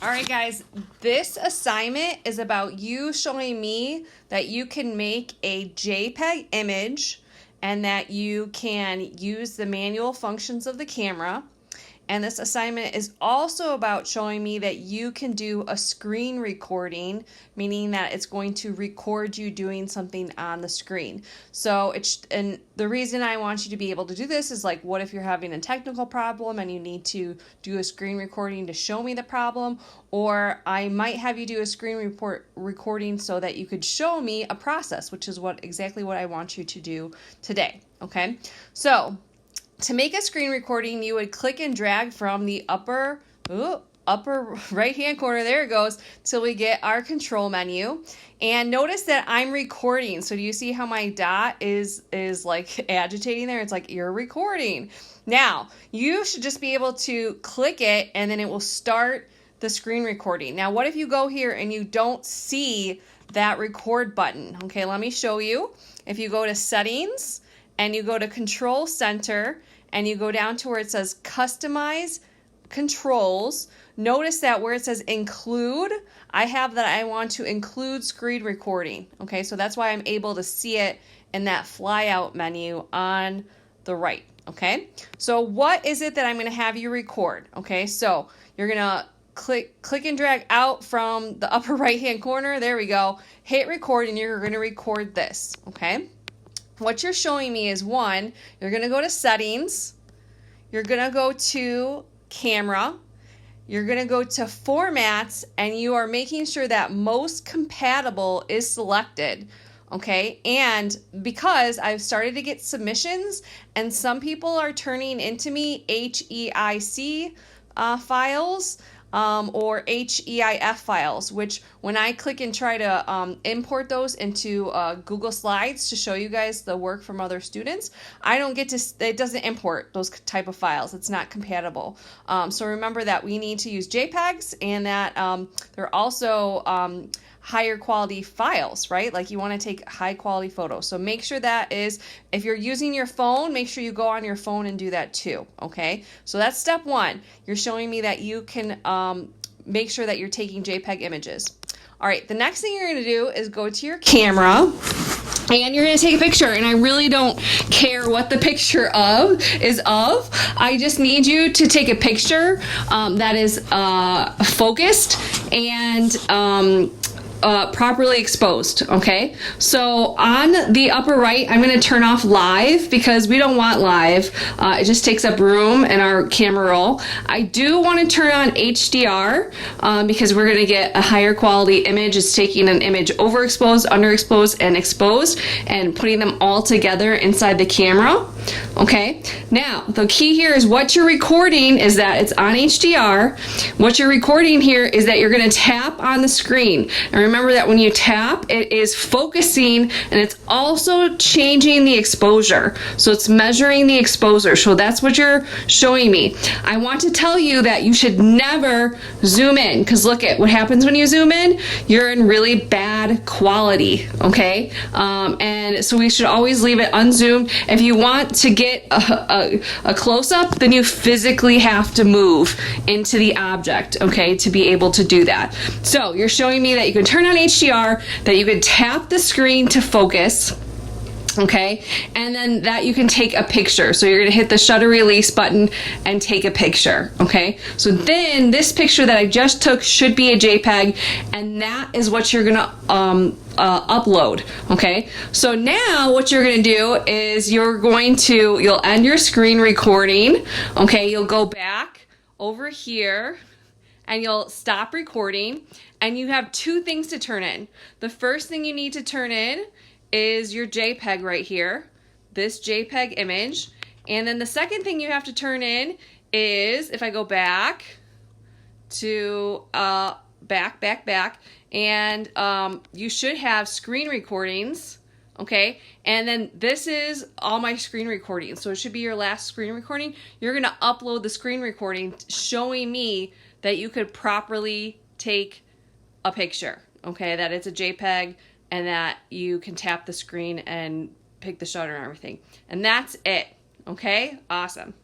All right, guys, this assignment is about you showing me that you can make a JPEG image and that you can use the manual functions of the camera. And this assignment is also about showing me that you can do a screen recording, meaning that it's going to record you doing something on the screen. And the reason I want you to be able to do this is like, what if you're having a technical problem and you need to do a screen recording to show me the problem? Or I might have you do a screen recording so that you could show me a process, which is exactly what I want you to do today. Okay, so to make a screen recording, you would click and drag from the upper right hand corner, there it goes, till we get our control menu. And notice that I'm recording. So do you see how my dot is like agitating there? It's like you're recording. Now, you should just be able to click it and then it will start the screen recording. Now, what if you go here and you don't see that record button? Okay, let me show you. If you go to settings and you go to control center and you go down to where it says customize controls, notice that where it says include, I have that I want to include screen recording. Okay, so that's why I'm able to see it in that flyout menu on the right. Okay, so what is it that I'm going to have you record? Okay, so you're going to click and drag out from the upper right hand corner. There we go. Hit record and you're going to record this. Okay. What you're showing me is one, you're going to go to settings, you're going to go to camera, you're going to go to formats, and you are making sure that most compatible is selected. Okay, and because I've started to get submissions and some people are turning into me HEIC files, or HEIF files, which when I click and try to import those into Google Slides to show you guys the work from other students, I don't get to, it doesn't import those type of files. It's not compatible. So remember that we need to use JPEGs and that they're also higher quality files, right? Like you want to take high quality photos. So make sure that is, if you're using your phone, make sure you go on your phone and do that too. Okay. So that's step one. You're showing me that you can make sure that you're taking JPEG images. All right. The next thing you're going to do is go to your camera and you're going to take a picture, and I really don't care what the picture is of. I just need you to take a picture that is focused and properly exposed. Okay, so on the upper right, I'm going to turn off live because we don't want live. It just takes up room in our camera roll. I do want to turn on HDR because we're going to get a higher quality image. It's taking an image overexposed, underexposed, and exposed and putting them all together inside the camera. Okay, now the key here is what you're recording is that it's on HDR. What you're recording here is that you're going to tap on the screen. And remember that when you tap, it is focusing and it's also changing the exposure. So it's measuring the exposure. So that's what you're showing me. I want to tell you that you should never zoom in, because look at what happens when you zoom in. You're in really bad quality. Okay, and so we should always leave it unzoomed. If you want to get a close-up, then you physically have to move into the object, okay, to be able to do that. So you're showing me that you can turn on HDR, that you can tap the screen to focus, okay, and then that you can take a picture. So you're going to hit the shutter release button and take a picture, okay? So then this picture that I just took should be a JPEG, and that is what you're going to upload, okay? So now what you're going to do is you'll end your screen recording, okay? You'll go back over here and you'll stop recording, and you have two things to turn in. The first thing you need to turn in is your JPEG right here, this JPEG image. And then the second thing you have to turn in is, if I go back to back, and you should have screen recordings, okay? And then this is all my screen recordings. So it should be your last screen recording. You're gonna upload the screen recording showing me that you could properly take a picture, okay? That it's a JPEG and that you can tap the screen and pick the shutter and everything. And that's it, okay? Awesome.